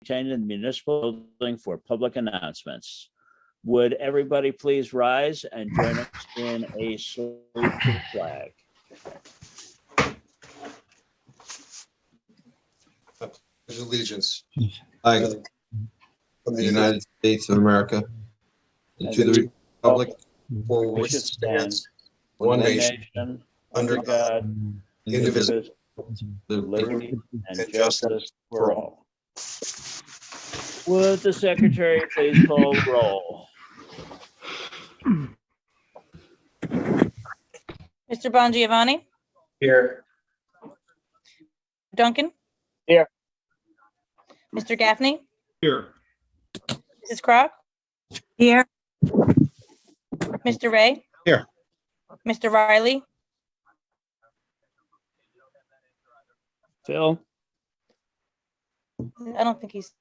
contained in the municipal building for public announcements. Would everybody please rise and join us in a salute to the flag? Allegiance. I, of the United States of America, and to the republic for which it stands, one nation, under God, indivisible, with liberty and justice for all. Would the secretary please call the roll? Mr. Bongiovanni, Here. Duncan. Here. Mr. Gaffney, Here. Mrs. Crock, Here. Mr. Ray. Here. Mr. Riley, Phil? I don't think he's,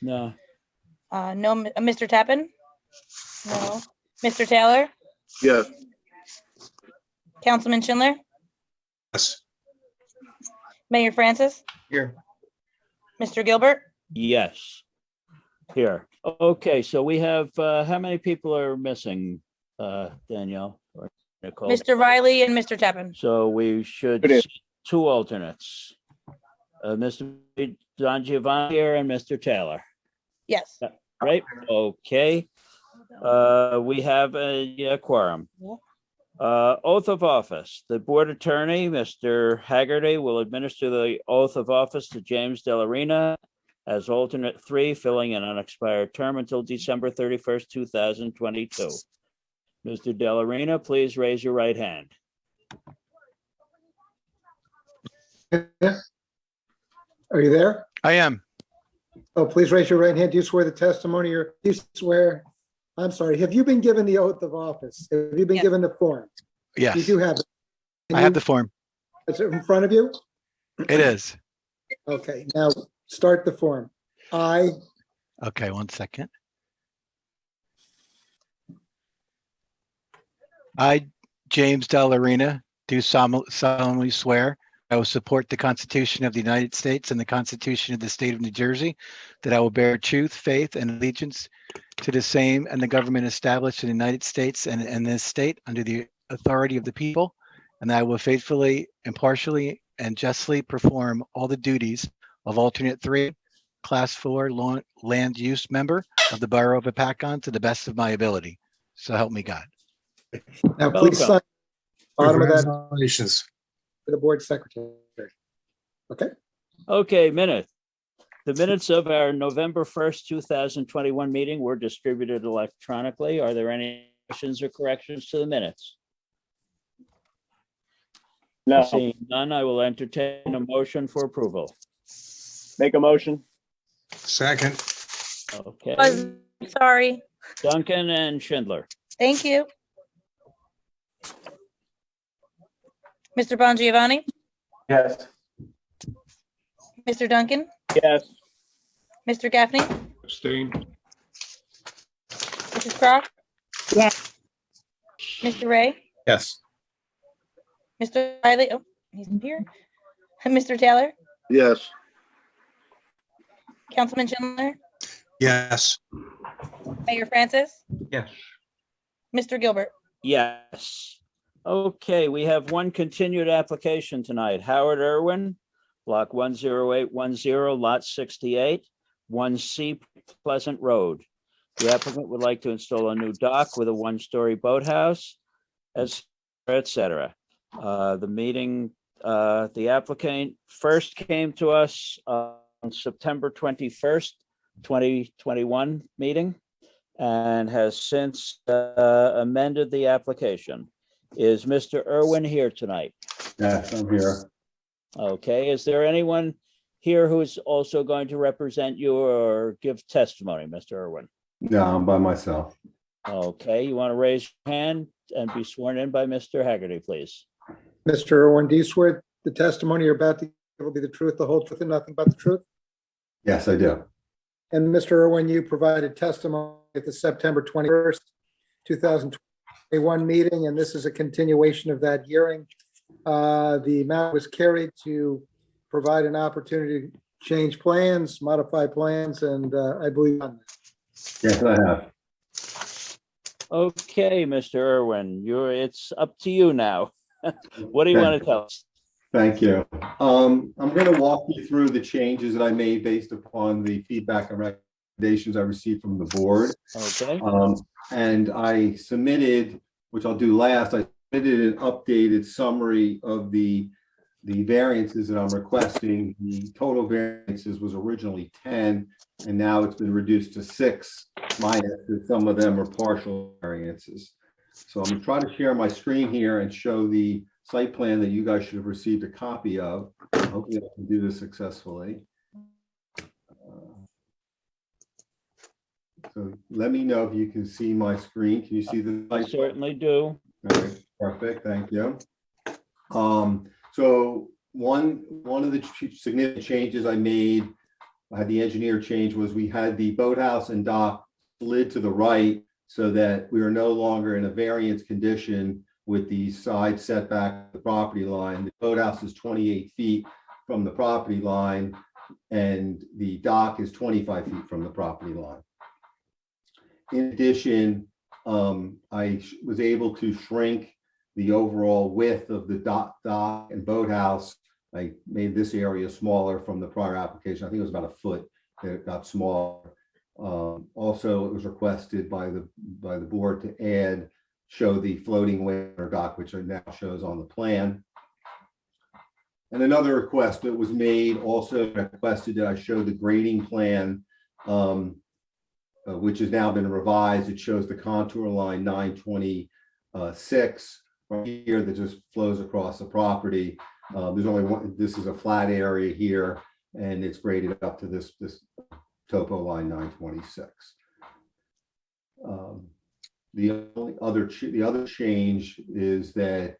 No. no, Mr. Tappan? No. Mr. Taylor, Yes. Councilman Schindler, Yes. Mayor Francis, Here. Mr. Gilbert, Yes. Here. Okay, so we have, how many people are missing, Danielle or Nicole? Mr. Riley, and Mr. Tappan. So we should It is. see two alternates. Mr. Don Giovanni here and Mr. Taylor, Yes. right? Okay. We have a quorum. Oath of office. The board attorney, Mr. Haggerty, will administer the oath of office to James Delarena as alternate 3, filling an unexpired term until December 31st, 2022. Mr. Delarena, please raise your right hand. Are you there? I am. Oh, please raise your right hand. Do you swear the testimony you swear? I'm sorry. Have you been given the oath of office? Have you been Yes. given the form? Yes, You do have it. I have the form. Is it in front of you? It is. Okay, now start the form. I, Okay, one second. I, James Delarena, do solemnly swear I will support the Constitution of the United States and the Constitution of the State of New Jersey, that I will bear truth, faith, and allegiance to the same and the government established in the United States and in this state under the authority of the people, and that I will faithfully, impartially, and justly perform all the duties of alternate 3, class 4 land use member of the Borough of Hopatcong to the best of my ability. So help me God. now please Welcome. sign bottom of that Congratulations. to the board secretary. Okay, Okay, minute. The minutes of our November 1st, 2021 meeting were distributed electronically. Are there any questions or corrections to the minutes? No. Seeing none, I will entertain a motion for approval. Make a motion. Second. Okay, Sorry. Duncan and Schindler. Thank you. Mr. Bongiovanni, Yes. Mr. Duncan, Yes. Mr. Gaffney, Abstain. Mrs. Crock. Yes. Mr. Ray, Yes. Mr. Riley, oh, he's here. Mr. Taylor, Yes. Councilman Schindler, Yes. Mayor Francis, Yes. Mr. Gilbert. Yes. Okay, we have one continued application tonight. Howard Irwin, block 10810, lot 68, 1C Pleasant Road. The applicant would like to install a new dock with a 1-story boathouse, et cetera. The applicant first came to us on September 21st, 2021 meeting, and has since amended the application. Is Mr. Irwin here tonight? Yes, I'm here. Okay, is there anyone here who is also going to represent you or give testimony, Mr. Irwin? Yeah, I'm by myself. Okay, you want to raise your hand and be sworn in by Mr. Haggerty, please? Mr. Irwin, do you swear the testimony you're about to give will be the truth, the whole truth, and nothing but the truth? Yes, I do. And Mr. Irwin, you provided testimony at the September 21st, 2021 meeting, and this is a continuation of that hearing. The matter was carried to provide an opportunity change plans, modify plans, and I believe on that. Yes, I have. Okay, Mr. Irwin, it's up to you now. What do you want to tell us? Thank you. I'm going to walk you through the changes that I made based upon the feedback and recommendations I received from the board. Okay, And I submitted, which I'll do last, I submitted an updated summary of the variances that I'm requesting. The total variances was originally 10, and now it's been reduced to 6, minus that some of them are partial variances. So I'm gonna try to share my screen here and show the site plan that you guys should have received a copy of. Hopefully I can do this successfully. So let me know if you can see my screen. Can you see the I site plan? certainly do. Okay, perfect, thank you. So one of the significant changes I made, I had the engineer change, was we had the boathouse and dock slid to the right so that we are no longer in a variance condition with the side setback of the property line. The boathouse is 28 feet from the property line, and the dock is 25 feet from the property line. In addition, I was able to shrink the overall width of the dock and boathouse. I made this area smaller from the prior application. I think it was about a foot that it got smaller. Also, it was requested by the board to show the floating water dock, which now shows on the plan. And another request that was made also requested that I show the grading plan, which has now been revised. It shows the contour line 926 from here that just flows across the property. There's only one, this is a flat area here, and it's graded up to this topo line 926. The other change is that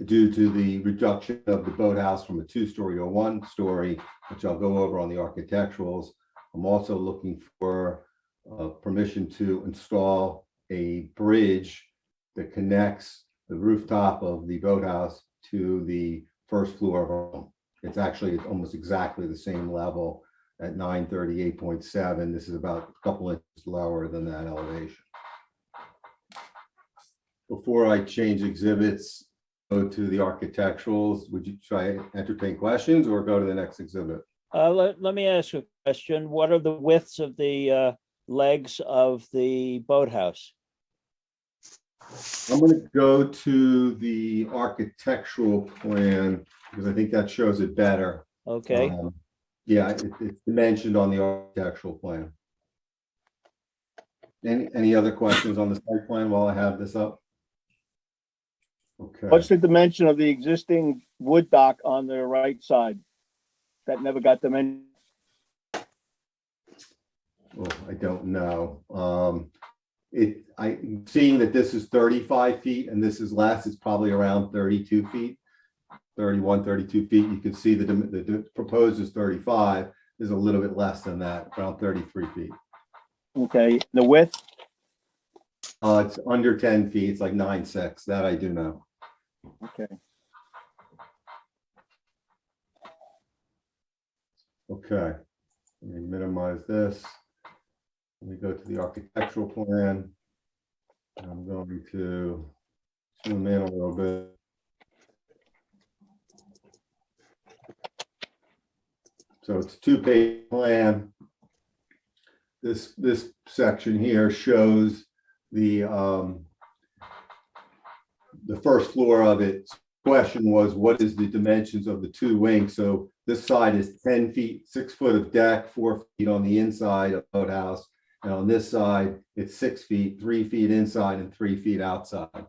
due to the reduction of the boathouse from a 2-story to a 1-story, which I'll go over on the architecturals, I'm also looking for permission to install a bridge that connects the rooftop of the boathouse to the first floor of our home. It's actually almost exactly the same level at 938.7. This is about a couple inches lower than that elevation. Before I change exhibits, go to the architecturals, would you try to entertain questions or go to the next exhibit? Let me ask a question. What are the widths of the legs of the boathouse? I'm going to go to the architectural plan because I think that shows it better. Okay, Yeah, it's mentioned on the architectural plan. Any other questions on the site plan while I have this up? Okay. What's the dimension of the existing wood dock on the right side? That never got dimensioned. Well, I don't know. I'm seeing that this is 35 feet and this is less. It's probably around 32 feet, 31, 32 feet. You can see the proposed is 35. Is a little bit less than that, around 33 feet. Okay, the width, It's under 10 feet. It's like 9.6. That I do know. okay. Okay, let me minimize this. Let me go to the architectural plan. I'm going to zoom in a little bit. So it's a 2-page plan. This section here shows the first floor of it. Question was, what is the dimensions of the 2 wings? So this side is 10 feet, 6 foot of deck, 4 feet on the inside of the boathouse. And on this side, it's 6 feet, 3 feet inside and 3 feet outside.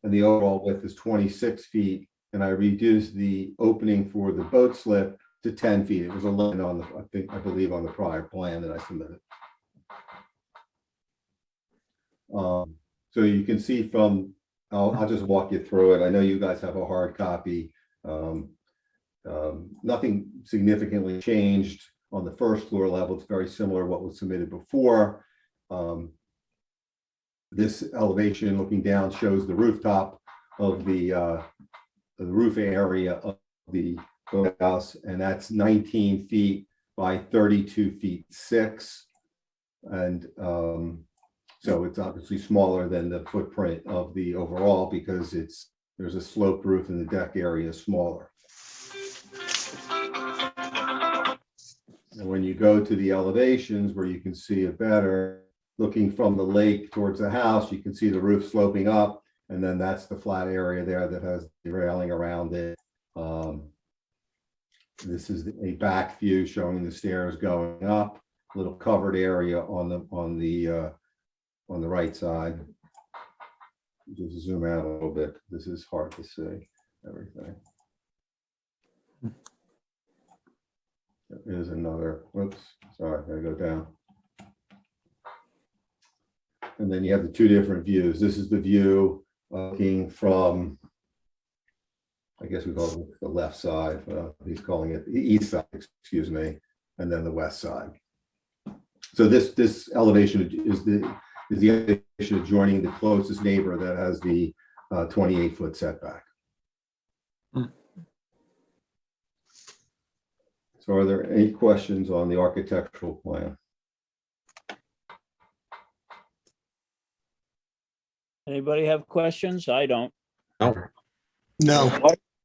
And the overall width is 26 feet. And I reduced the opening for the boat slip to 10 feet. It was 11 on the, I believe on the prior plan that I submitted. So you can see from, I'll just walk you through it. I know you guys have a hard copy. Nothing significantly changed on the first floor level. It's very similar to what was submitted before. This elevation looking down shows the rooftop of the roof area of the boathouse, and that's 19 feet by 32 feet 6. And so it's obviously smaller than the footprint of the overall because there's a sloped roof and the deck area is smaller. And when you go to the elevations where you can see it better, looking from the lake towards the house, you can see the roof sloping up, and then that's the flat area there that has the railing around it. This is a back view showing the stairs going up, little covered area on the right side. Just zoom out a little bit. This is hard to see everything. There is another, whoops, sorry, I gotta go down. And then you have the two different views. This is the view looking from, I guess we call it the left side. He's calling it the east side, excuse me, and then the west side. So this elevation is the elevation adjoining the closest neighbor that has the 28-foot setback. So are there any questions on the architectural plan? Anybody have questions? I don't. No,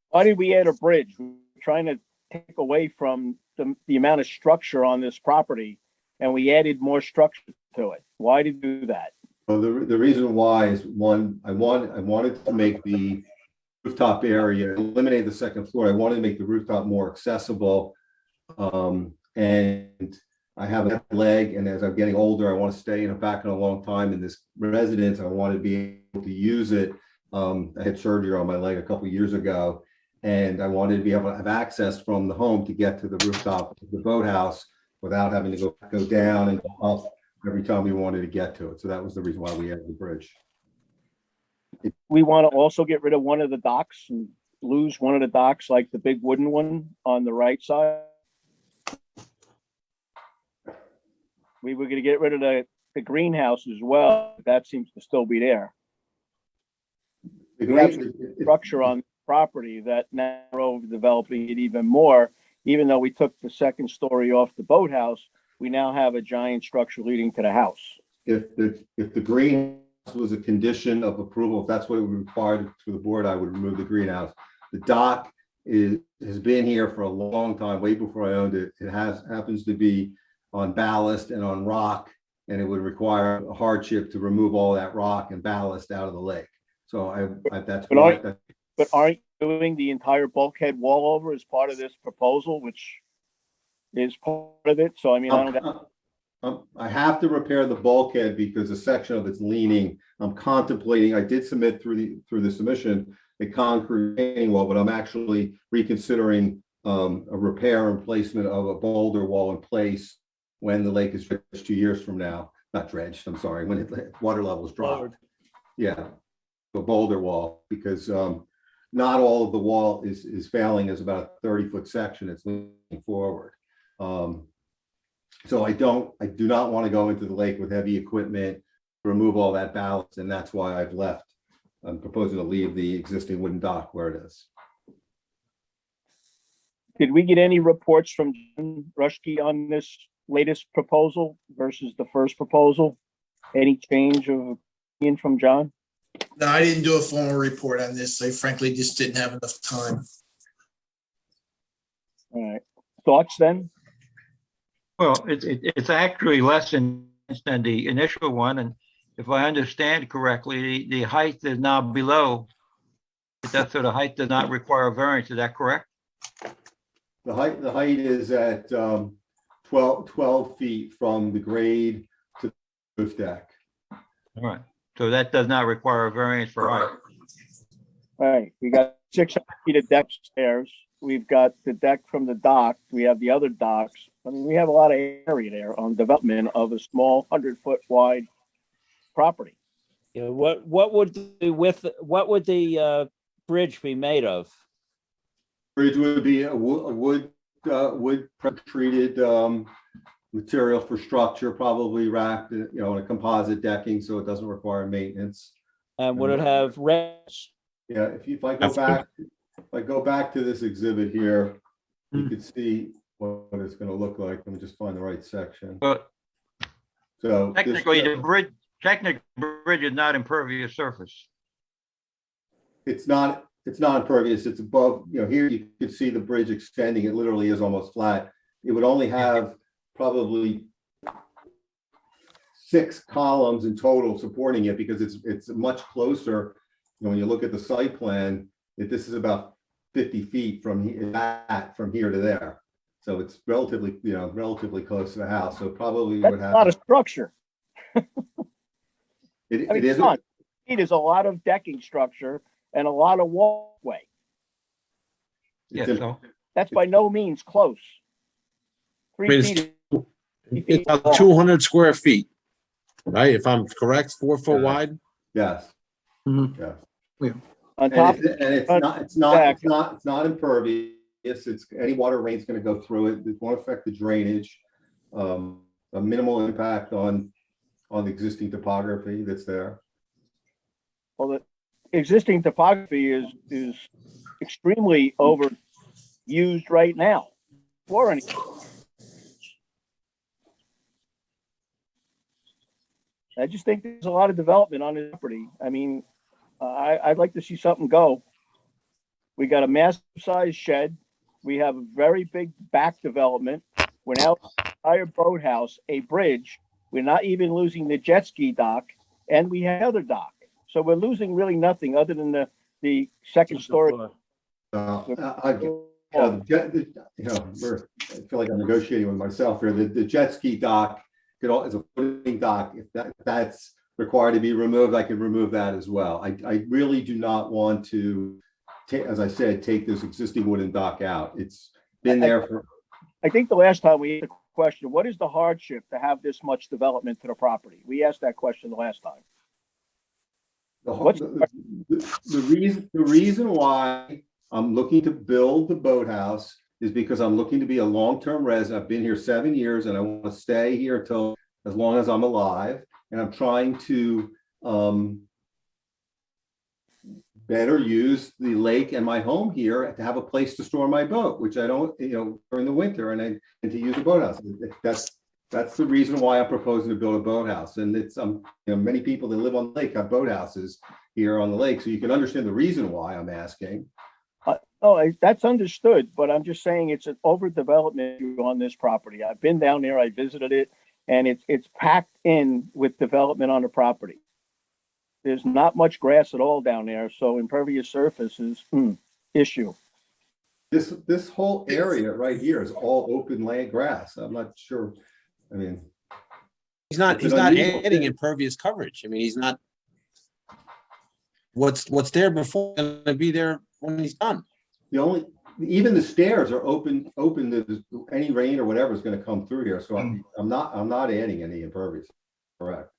Why did we add a bridge? We're trying to take away from the amount of structure on this property, and we added more structure to it. Why did we do that? Well, the reason why is one, I wanted to make the rooftop area, eliminate the second floor. I wanted to make the rooftop more accessible. And I have a leg, and as I'm getting older, I want to stay back in a long time in this residence. I want to be able to use it. I had surgery on my leg a couple of years ago, and I wanted to be able to have access from the home to get to the rooftop of the boathouse without having to go down and go up every time we wanted to get to it. So that was the reason why we added the bridge. We want to also get rid of one of the docks and lose one of the docks, like the big wooden one on the right side. We were going to get rid of the greenhouse as well. That seems to still be there. We have structure on the property that now we're overdeveloping it even more. Even though we took the second story off the boathouse, we now have a giant structure leading to the house. If the greenhouse was a condition of approval, if that's what it would require to the board, I would remove the greenhouse. The dock has been here for a long time, way before I owned it. It happens to be on ballast and on rock, and it would require a hardship to remove all that rock and ballast out of the lake. So that's why. But aren't you doing the entire bulkhead wall over as part of this proposal, which is part of it? So I mean, I have to repair the bulkhead because a section of it's leaning. I'm contemplating. I did submit through the submission a concrete retaining wall, but I'm actually reconsidering a repair and placement of a boulder wall in place when the lake is dredged 2 years from now. Not dredged, I'm sorry, when water levels drop. Yeah, a boulder wall, because not all of the wall is failing. It's about a 30-foot section. It's leaning forward. So I do not want to go into the lake with heavy equipment, remove all that ballast, and that's why I've left. I'm proposing to leave the existing wooden dock where it is. did we get any reports from John Rushkey on this latest proposal versus the first proposal? Any change of opinion from John? no, I didn't do a formal report on this. I frankly just didn't have enough time. All right. Thoughts then? Well, it's actually less than the initial one, and if I understand correctly, the height is now below. That's so the height does not require a variance. Is that correct? The height is at 12 feet from the grade to the roof deck. All right. So that does not require a variance for height. All right, we got 600 feet of deck stairs. We've got the deck from the dock. We have the other docks. I mean, we have a lot of area there on development of a small 100-foot wide property. Yeah, what would the bridge be made of? Bridge would be a wood treated material for structure, probably wrapped in, in a composite decking, so it doesn't require maintenance. And would it have rails? Yeah, if I go back to this exhibit here, you could see what it's gonna look like. Let me just find the right section. But So. this- technically, the bridge is not impervious surface. It's not impervious, it's above, here you could see the bridge extending, it literally is almost flat. It would only have probably 6 columns in total supporting it because it's much closer. When you look at the site plan, this is about 50 feet from here to there. So it's relatively close to the house, so probably That's would a have. lot of structure. It I mean, is. come on, it is a lot of decking structure and a lot of walkway. Yeah, It's so That's by no means close. I mean, 3 feet. it's about 200 square feet, right? If I'm correct, 4 foot Yeah. wide. Yes. Mhm. Yes. On And top, it's not impervious. It's any water rain's going to go through it. It won't affect the drainage. A minimal impact on the existing topography that's there. well, the existing topography is extremely overused right now. For any, I just think there's a lot of development on the property. I mean, I'd like to see something go. We got a massive size shed. We have a very big back development. We're now entire boathouse, a bridge. We're not even losing the jet ski dock, and we have another dock. So we're losing really nothing other than the second story. I feel like I'm negotiating with myself here. The jet ski dock is a floating dock. If that's required to be removed, I can remove that as well. I really do not want to, as I said, take this existing wooden dock out. It's been there for. I think the last time we asked the question, what is the hardship to have this much development to the property? We asked that question the last time. The reason why I'm looking to build the boathouse is because I'm looking to be a long-term resident. I've been here 7 years and I want to stay here until as long as I'm alive. And I'm trying to better use the lake and my home here to have a place to store my boat, which I don't, during the winter, and to use a boathouse. That's the reason why I'm proposing to build a boathouse. And it's many people that live on the lake have boathouses here on the lake, so you can understand the reason why I'm asking. That's understood, but I'm just saying it's an overdevelopment on this property. I've been down there, I visited it, and it's packed in with development on the property. There's not much grass at all down there, so impervious surface is issue. This whole area right here is all open land grass. I'm not sure. I mean, He's not adding impervious coverage. I mean, he's not. What's there before going to be there when he's done. Even the stairs are open to any rain or whatever is going to come through here. So I'm not adding any impervious. Correct.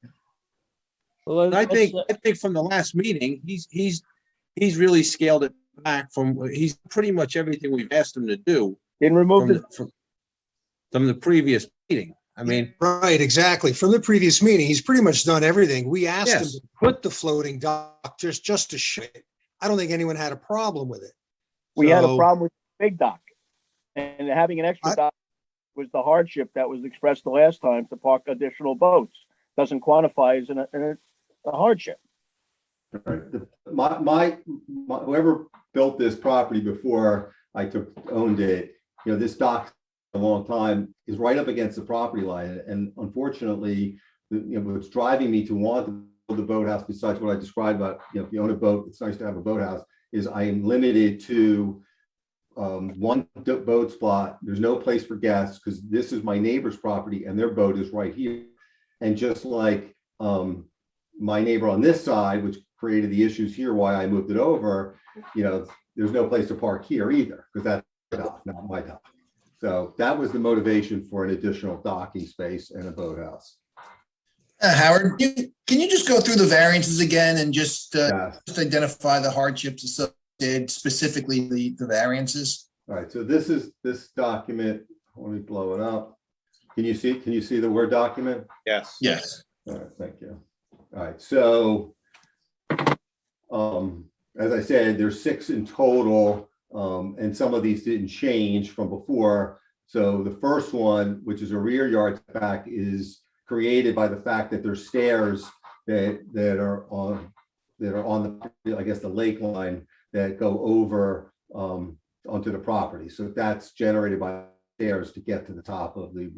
Well, I think from the last meeting, he's really scaled it back he's pretty much everything we've asked him to do. Didn't remove from the previous meeting. I mean, right, exactly. From the previous meeting, he's pretty much done everything. We asked him Yes. to put the floating dock just to show it. I don't think anyone had a problem with it. We had a So- problem with the big dock, and having an extra dock was the hardship that was expressed the last time to park additional boats. Doesn't quantify as a hardship. Right. My whoever built this property before I owned it, this dock a long time is right up against the property line, and unfortunately, what's driving me to want to build a boathouse, besides what I described about if you own a boat, it's nice to have a boathouse, is I am limited to one boat spot. There's no place for guests because this is my neighbor's property and their boat is right here. And just like my neighbor on this side, which created the issues here, why I moved it over, there's no place to park here either because that's not my dock. So that was the motivation for an additional docking space and a boathouse. Howard, can you just go through the variances again and just Yeah. identify the hardships associated, specifically the variances? All right, so this is this document. Let me blow it up. Can you see the Word document? yes. Yes. All right, thank you. All right, so as I said, there's 6 in total. And some of these didn't change from before. So the first one, which is a rear yard setback, is created by the fact that there's stairs that are on the, I guess, the lake line that go over onto the property. So that's generated by stairs to get to the top of the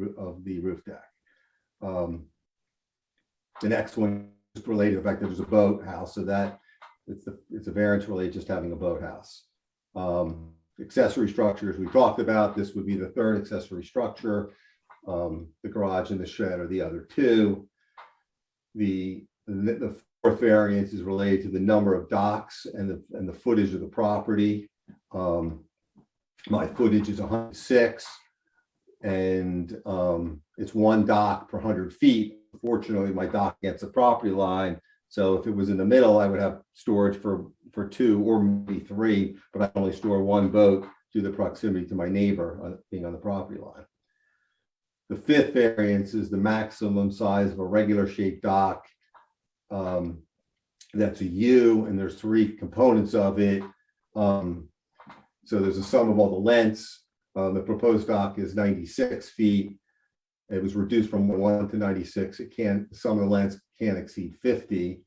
roof deck. The next one is related to the fact that there's a boathouse, so that it's a variance related just having a boathouse. Accessory structures we talked about. This would be the third accessory structure. The garage and the shed are the other two. The fourth variance is related to the number of docks and the footage of the property. My footage is 106, and it's one dock per 100 feet. Fortunately, my dock against the property line. So if it was in the middle, I would have storage for 2 or maybe 3, but I only store 1 boat due to the proximity to my neighbor being on the property line. The fifth variance is the maximum size of a regular shaped dock. That's a U, and there's 3 components of it. So there's a sum of all the lengths. The proposed dock is 96 feet. It was reduced from 1 to 96. Some of the lengths can't exceed 50,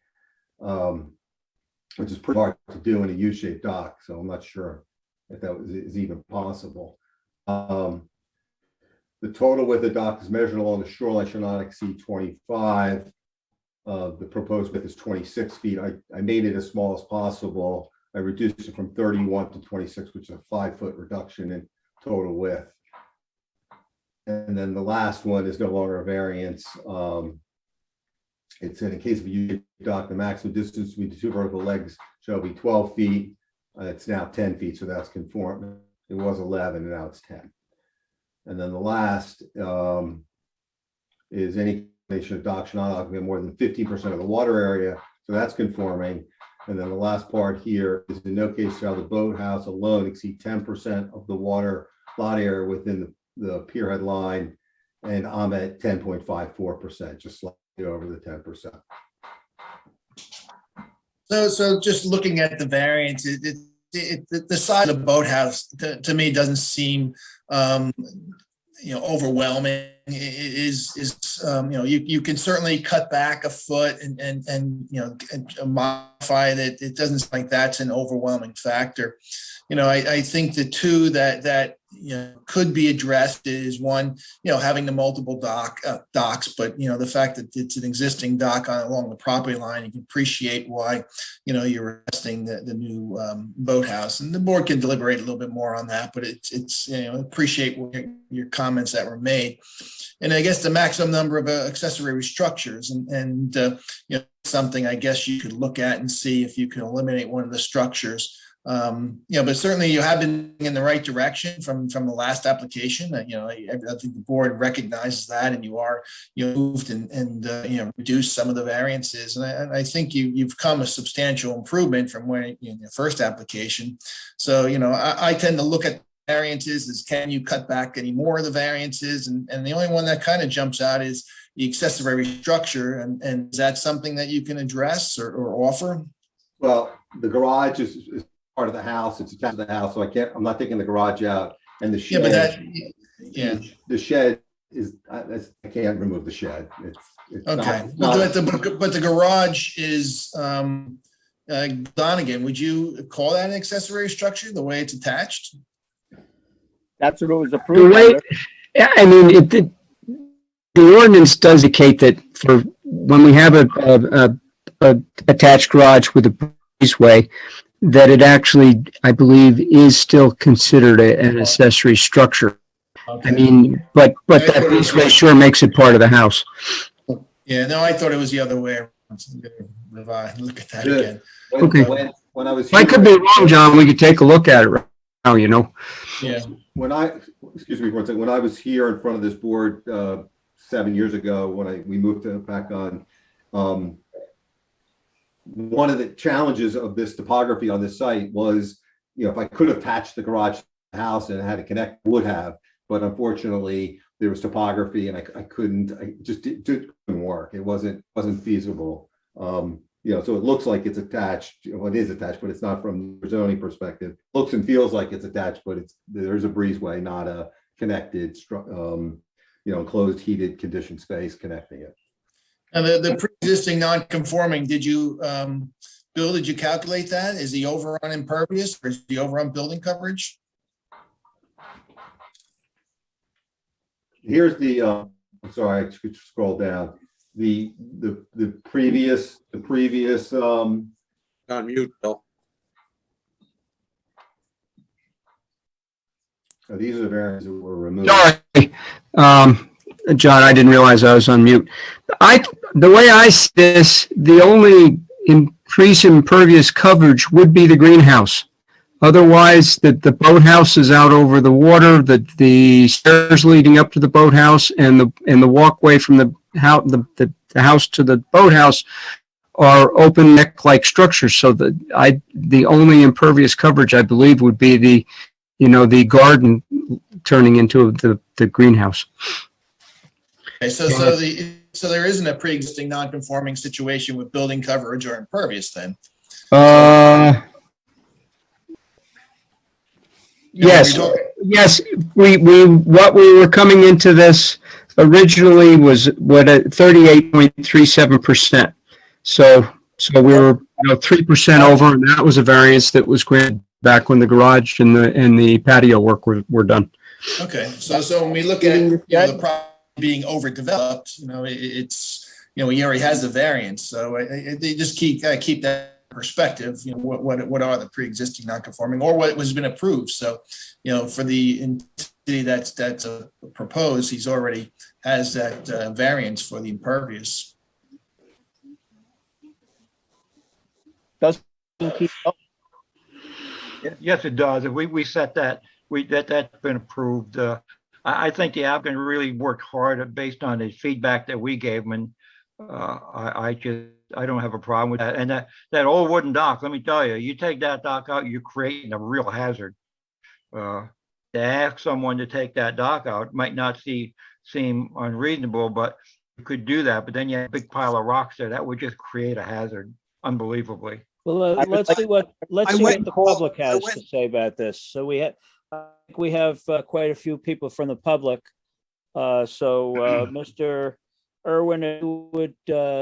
which is pretty hard to do in a U-shaped dock. So I'm not sure if that is even possible. The total width of the dock is measured along the shoreline shall not exceed 25. The proposed width is 26 feet. I made it as small as possible. I reduced it from 31 to 26, which is a 5-foot reduction in total width. And then the last one is no longer a variance. It's in a case of a U dock, the maximum distance between the 2 vertical legs shall be 12 feet. It's now 10 feet, so that's conforming. It was 11, and now it's 10. And then the last is any combination of docks shall not occupy more than 15% of the water area, so that's conforming. And then the last part here is in no case shall the boathouse alone exceed 10% of the water lot area within the pierhead line, and I'm at 10.54%, just slightly over the 10%. So just looking at the variance, the size of the boathouse to me doesn't seem overwhelming. It is you can certainly cut back a foot and modify it. It doesn't seem like that's an overwhelming factor. I think the two that could be addressed is one, having the multiple docks, but the fact that it's an existing dock along the property line, you can appreciate why you're resting the new boathouse, and the board can deliberate a little bit more on that. But it's appreciate your comments that were made, and I guess the maximum number of accessory structures and something I guess you could look at and see if you can eliminate one of the structures. But certainly you have been in the right direction from the last application. I think the board recognizes that, and you moved and reduced some of the variances, and I think you've come a substantial improvement from when in your first application. So I tend to look at variances as, can you cut back any more of the variances, and the only one that kind of jumps out is the accessory structure, and is that something that you can address or offer? Well, the garage is part of the house. It's attached to the house, so I'm not taking the garage out, and the shed. The shed is, I can't remove the shed. It's okay. not, But the garage is Donegan. Would you call that an accessory structure the way it's attached? That's what it was approved. I mean, the ordinance does indicate that for when we have a attached garage with a breezeway, that it actually, I believe, is still considered an accessory structure. Okay. I mean, but that breezeway sure makes it part of the house. Yeah, no, I thought it was the other way around. Look at that again. Okay. When I was I could be wrong, John. We could take a look at it right now, Yeah. Excuse me for a second. When I was here in front of this board 7 years ago, when we moved to Hopatcong, one of the challenges of this topography on this site was, if I could have attached the garage to the house and had to connect, would have, but unfortunately there was topography and I couldn't. I just it couldn't work. It wasn't feasible. so it looks like it's attached, well, it is attached, but it's not from the zoning perspective. Looks and feels like it's attached, but there's a breezeway, not a connected, enclosed heated conditioned space connecting it. And the pre-existing non-conforming, did you, Bill, did you calculate that? Is he over on impervious or is he over on building coverage? Here's the, I'm sorry, I should scroll down. The previous, On mute, Bill. these are the variances that were removed. Sorry, John, I didn't realize I was on mute. The way I see this, the only increase in impervious coverage would be the greenhouse. Otherwise, the boathouse is out over the water, the stairs leading up to the boathouse and the walkway from the house to the boathouse are open neck-like structures. So the only impervious coverage, I believe, would be the garden turning into the greenhouse. Okay, so there isn't a pre-existing non-conforming situation with building coverage or impervious then? Yes, yes. What we were coming into this originally was what at 38.37%. So we were 3% over, and that was a variance that was granted back when the garage and the patio work were done. Okay, so when we look at the property being overdeveloped, it's he already has a variance, so they just keep that perspective. What are the pre-existing non-conforming or what has been approved? So, for the entity that's proposed, he's already has that variance for the impervious. Does keep up? Yes, it does. If we set that, that's been approved. I think the applicant really worked hard based on the feedback that we gave him, and I don't have a problem with that. And that old wooden dock, let me tell you, you take that dock out, you're creating a real hazard. To ask someone to take that dock out might not seem unreasonable, but you could do that. But then you have a big pile of rocks there. That would just create a hazard unbelievably. Well, let's see what the public has to say about this. So we have quite a few people from the public. Mr. Irwin, if you would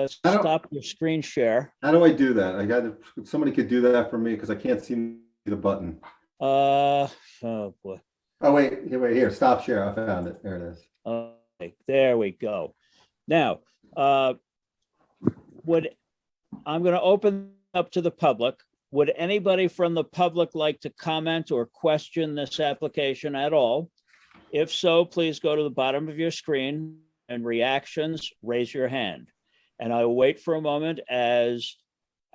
stop your screen share. How do I do that? Somebody could do that for me because I can't see the button. Oh boy. Oh wait, here, stop share. I found it. There it is. Okay, there we go. Now, I'm going to open up to the public. Would anybody from the public like to comment or question this application at all? If so, please go to the bottom of your screen and reactions, raise your hand. And I will wait for a moment as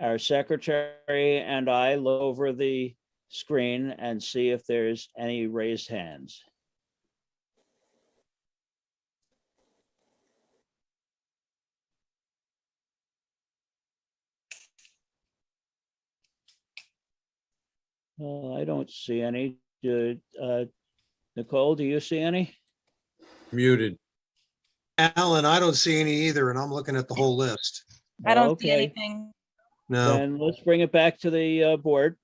our secretary and I look over the screen and see if there's any raised hands. I don't see any. Nicole, do you see any? Muted. Alan, I don't see any either, and I'm looking at the whole list. I don't see anything. No. Then let's bring it back to the board.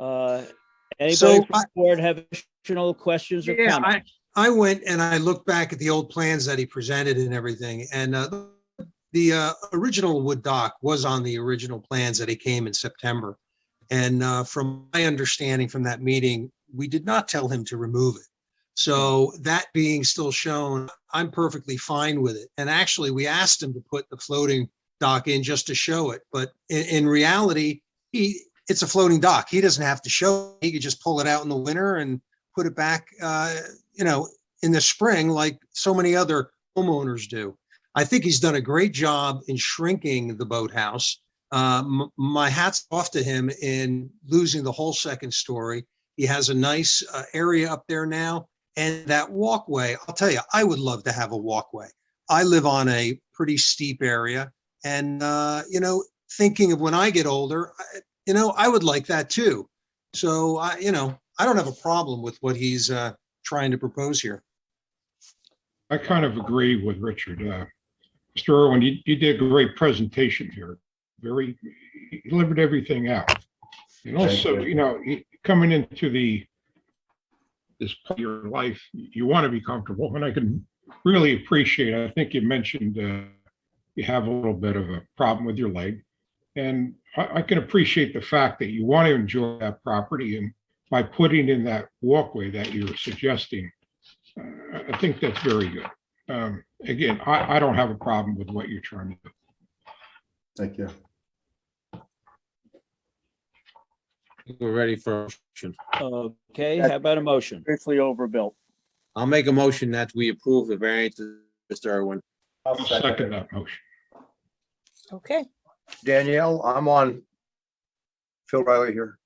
Anybody So from the board have additional questions or comments? I went and I looked back at the old plans that he presented and everything, and the original wood dock was on the original plans that he came in September. And from my understanding from that meeting, we did not tell him to remove it. So that being still shown, I'm perfectly fine with it. And actually, we asked him to put the floating dock in just to show it. But in reality, it's a floating dock. He doesn't have to show it. He could just pull it out in the winter and put it back, in the spring, like so many other homeowners do. I think he's done a great job in shrinking the boathouse. My hat's off to him in losing the whole second story. He has a nice area up there now. And that walkway, I'll tell you, I would love to have a walkway. I live on a pretty steep area. And, thinking of when I get older, I would like that too. So, I don't have a problem with what he's trying to propose here. I kind of agree with Richard. Mr. Irwin, you did a great presentation here. very, he delivered everything out. And also, coming into this part of your life, you want to be comfortable, and I can really appreciate, I think you mentioned you have a little bit of a problem with your leg. And I can appreciate the fact that you want to enjoy that property, and by putting in that walkway that you're suggesting, I think that's very good. Again, I don't have a problem with what you're trying to do. Thank you. We're ready for a motion. Okay, how about a motion? Seriously overbuilt. I'll make a motion that we approve the variance, Mr. Irwin. I'll second that motion. Okay, Danielle, I'm on Phil Riley here.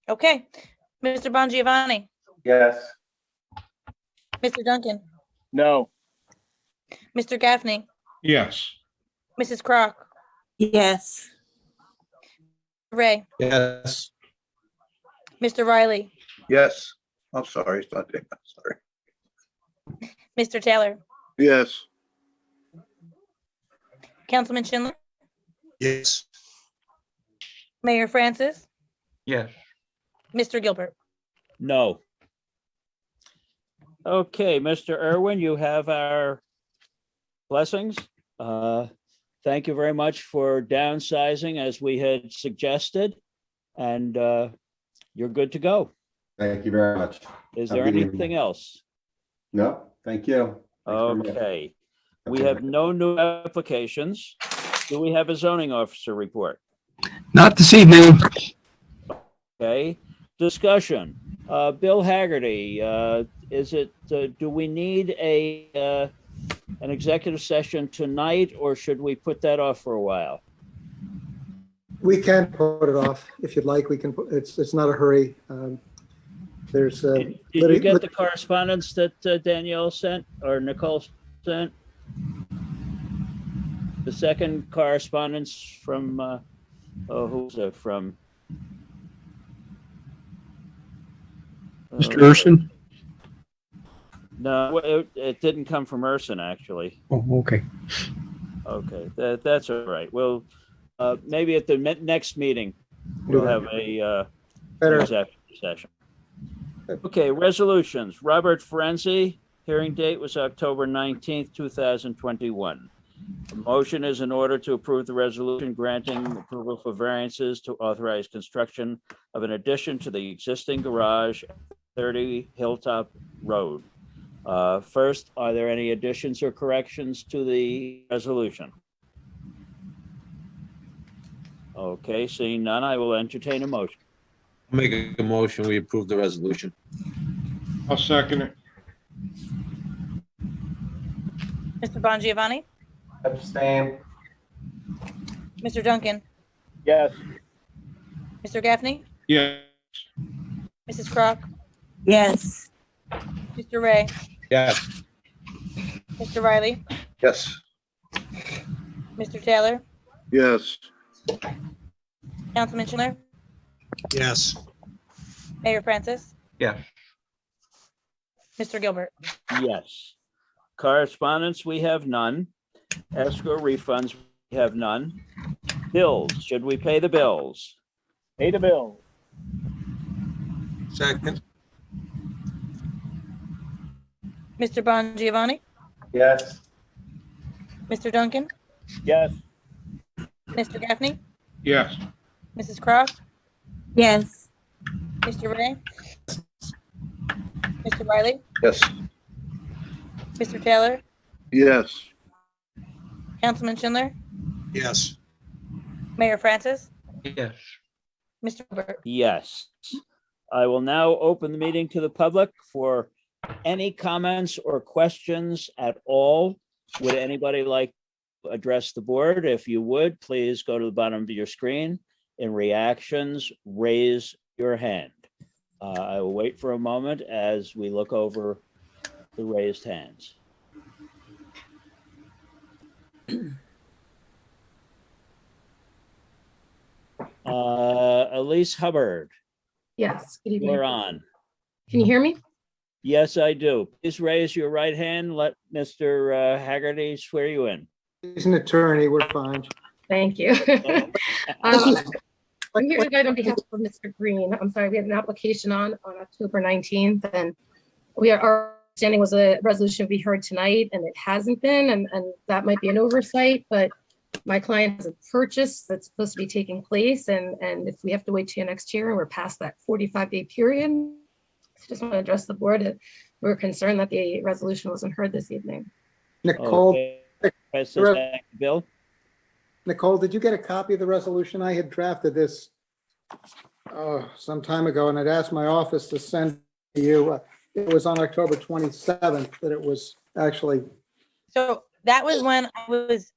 okay. Mr. Bongiovanni, Yes. Mr. Duncan, No, Mr. Gaffney, Yes. Mrs. Crock, Yes. Ray, Yes. Mr. Riley, Yes. I'm sorry. It's not, I'm sorry. Mr. Taylor, Yes. Councilman Schindler, Yes. Mayor Francis, Yes. Mr. Gilbert. No. Okay, Mr. Irwin, you have our blessings. Thank you very much for downsizing as we had suggested, and you're good to go. Thank you very much. Is Have a there good evening. anything else? No, thank you. Thanks very much. Okay, we have no new applications. Do we have a zoning officer report? Not this evening. Okay, discussion. Bill Haggerty, is it, do we need an executive session tonight, or should we put that off for a while? We can put it off if you'd like. We can, it's not a hurry. There's. Did you get the correspondence that Danielle sent or Nicole sent? The second correspondence from, who's it from? Mr. Urson? No, it didn't come from Urson, actually. Oh, okay. Okay, that's all right. Well, maybe at the next meeting, we'll have a Better. executive session. Okay, resolutions. Robert Forenzi, hearing date was October 19th, 2021. The motion is in order to approve the resolution granting approval for variances to authorize construction of an addition to the existing garage at 30 Hilltop Road. First, are there any additions or corrections to the resolution? Okay, seeing none, I will entertain a motion. I'll make a motion, we approve the resolution. I'll second it. Mr. Bongiovanni, Abstain. Mr. Duncan, yes, Mr. Gaffney, Yes. Mrs. Crock, Yes. Mr. Ray, Yes. Mr. Riley, Yes. Mr. Taylor, Yes. Councilman Schindler, Yes. Mayor Francis, Yes. Mr. Gilbert. Yes. Correspondence, we have none. Escrow refunds, we have none. Bills, should we pay the bills? pay the bill. Second. Mr. Bongiovanni, Yes. Mr. Duncan, Yes, Mr. Gaffney, Yes. Mrs. Crock, Yes. Mr. Ray, Mr. Riley, Yes. Mr. Taylor, Yes. Councilman Schindler, Yes. Mayor Francis, Yes. Mr. Gilbert. Yes. I will now open the meeting to the public for any comments or questions at all. Would anybody like to address the board? If you would, please go to the bottom of your screen. In reactions, raise your hand. I will wait for a moment as we look over the raised hands. Elise Hubbard, Yes, good you're evening. on. Can you hear me? Yes, I do. Please raise your right hand. Let Mr. Haggerty swear you in. He's an attorney. We're fine. Thank you. I'm here tonight on behalf of Mr. Green. I'm sorry, we had an application on October 19th, and our understanding was a resolution would be heard tonight, and it hasn't been, and that might be an oversight, but my client has a purchase that's supposed to be taking place, and if we have to wait till next year and we're past that 45-day period, I just want to address the board that we're concerned that the resolution wasn't heard this evening. Nicole, Okay. Bill? Nicole, did you get a copy of the resolution? I had drafted this some time ago, and I'd asked my office to send to you. It was on October 27th that it was actually. So that was when I was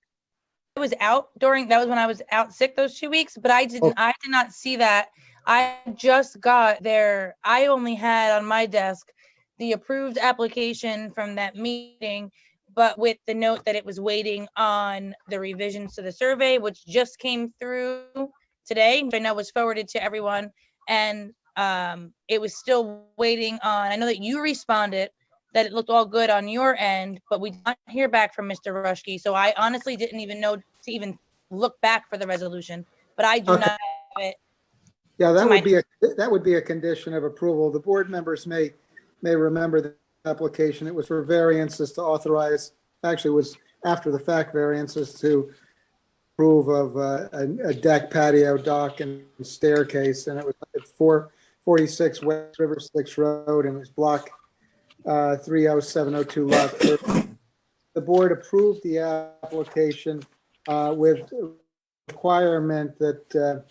out that was when I was out sick those 2 weeks, but I did not see that. I just got there. I only had on my desk the approved application from that meeting, but with the note that it was waiting on the revisions to the survey, which just came through today, which I know was forwarded to everyone. And it was still waiting on, I know that you responded that it looked all good on your end, but we did not hear back from Mr. Rushke. So I honestly didn't even know to even look back for the resolution, but I do not have it. Yeah, that would be a condition of approval. The board members may remember the application. It was for variances to authorize, actually it was after the fact variances to approve of a deck, patio, dock, and staircase, and it was at 446 West River 6 Road, and it was block 30702 lot 30. The board approved the application with requirement that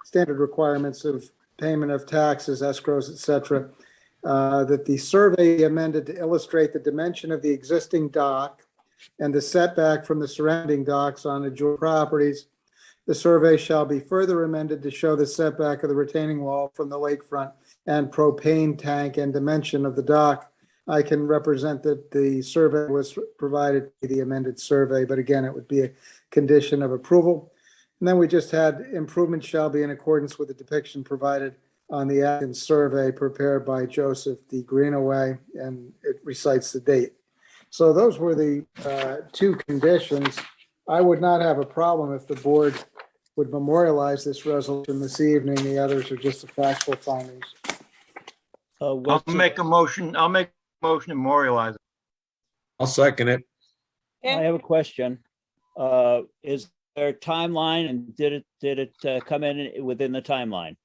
standard requirements of payment of taxes, escrows, etc. That the survey be amended to illustrate the dimension of the existing dock and the setback from the surrounding docks on adjoining properties. The survey shall be further amended to show the setback of the retaining wall from the lakefront and propane tank and dimension of the dock. I can represent that the survey was provided to the amended survey, but again, it would be a condition of approval. And then we just had improvements shall be in accordance with the depiction provided on the Atkins survey prepared by Joseph D. Greenaway, and it recites the date. So those were the two conditions. I would not have a problem if the board would memorialize this resolution this evening. The others are just the factual findings. I'll make a motion to memorialize it. I'll second it. I have a question. Is there a timeline, and did it come in within the timeline?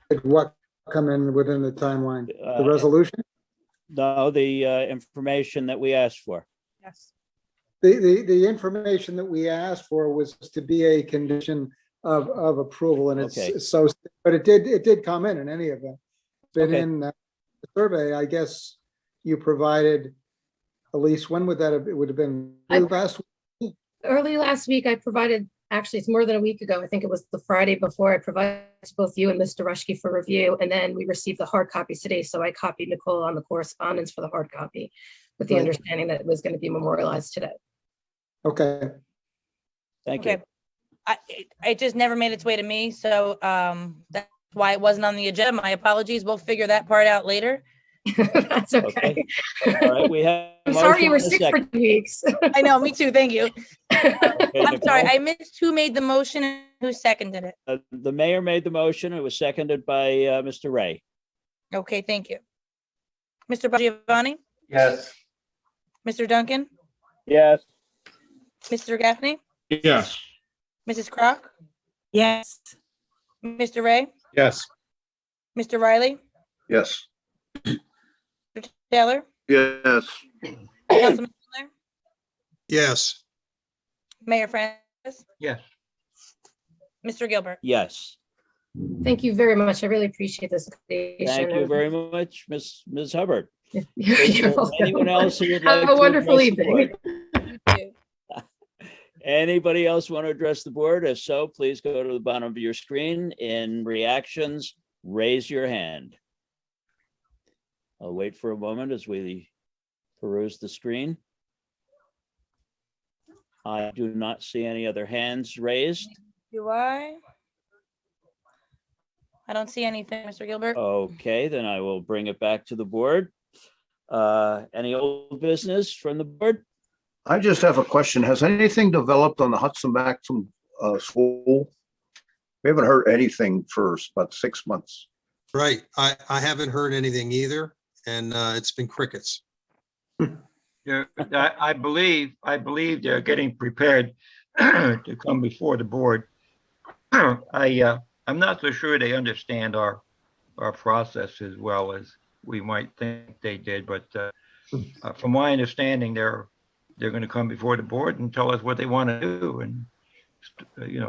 Did what come in within the timeline? The resolution? No, the information that we asked for. Yes. The information that we asked for was to be a condition of approval, and it's Okay. so, but it did come in any event. Been Okay. in the survey, I guess you provided, Elise, when would that have, it would have been last week? Early last week, I provided, actually, it's more than a week ago. I think it was the Friday before, I provided to both you and Mr. Rushke for review. And then we received the hard copies today. So I copied Nicole on the correspondence for the hard copy with the Right. understanding that it was going to be memorialized today. Okay. Thank you. Okay. It just never made its way to me. So that's why it wasn't on the agenda. My apologies. We'll figure that part out later. That's okay. All right, we have. a I'm sorry you motion were and a sick for second. 2 weeks. I know, me too. Thank you. Okay, I'm sorry. Nicole? I missed who made the motion and who seconded it. The mayor made the motion. It was seconded by Mr. Ray. Okay, thank you. Mr. Giovanni, Yes. Mr. Duncan, Yes. Mr. Gaffney, Yes. Mrs. Crock, Yes. Mr. Ray, Yes. Mr. Riley, Yes. Mr. Taylor, Yes. Councilman Miller, Yes. Mayor Francis, Yes. Mr. Gilbert. Yes. Thank you very much. I really appreciate this. Thank you very much, Ms. Hubbard. You're Is there welcome. anyone else who would Have like a to wonderful address the evening. board? Anybody else want to address the board? If so, please go to the bottom of your screen. In reactions, raise your hand. I'll wait for a moment as we peruse the screen. I do not see any other hands raised. Do I? I don't see anything, Mr. Gilbert. Okay, then I will bring it back to the board. Any old business from the board? I just have a question. Has anything developed on the Hudson Maxim school? We haven't heard anything for about 6 months. Right. I haven't heard anything either, and it's been crickets. Yeah, I believe they're getting prepared to come before the board. I'm not so sure they understand our process as well as we might think they did, but from my understanding, they're going to come before the board and tell us what they want to do and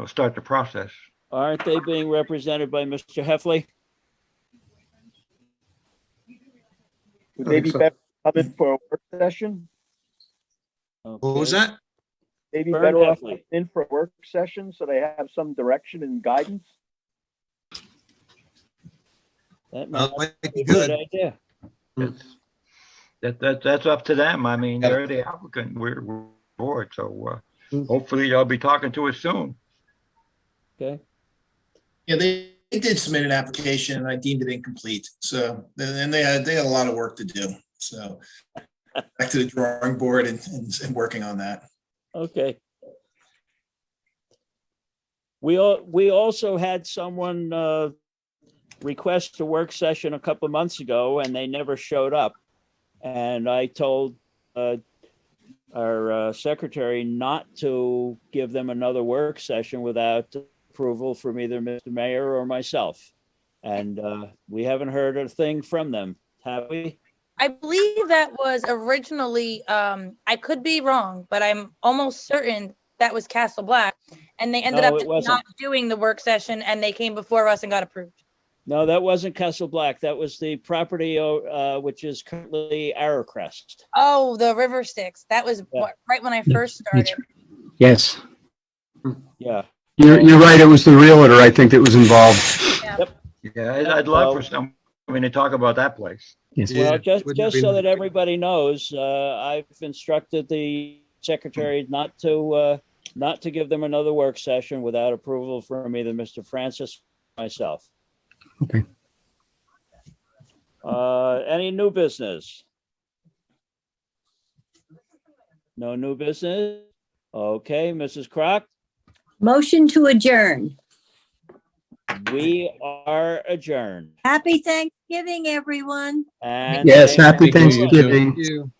start the process. Aren't they being represented by Mr. Heffley? Would they be better coming for a work session? What was that? Maybe Vern better off Heffley. in for a work session so they have some direction and guidance. That Might might be be a good good. idea. That's up to them. I mean, they're the applicant. We're board, so hopefully they'll be talking to us soon. Okay. Yeah, they did submit an application and I deemed it incomplete. So then they had a lot of work to do. So back to the drawing board and working on that. Okay. We also had someone request a work session a couple of months ago and they never showed up. And I told our secretary not to give them another work session without approval from either Mr. Mayor or myself. And we haven't heard a thing from them, have we? I believe that was originally, I could be wrong, but I'm almost certain that was Castle Black. And they ended No, up it just wasn't. not doing the work session and they came before us and got approved. No, that wasn't Castle Black. That was the property which is currently Arrowcrest. Oh, the River Styx. That was right when I first started. Yes, Yeah. you're right. It was the realtor, I think, that was involved. Yeah, I'd love for someone to talk about that place. Yes. Well, Yeah, just so that everybody knows, I've instructed the secretary not to give them another work session without approval from either Mr. Francis or myself. Okay. Any new business? No new business? Okay, Mrs. Crock, Motion to adjourn. we are adjourned. Happy Thanksgiving, everyone. And Yes, same happy to you. Thanksgiving. Thank you.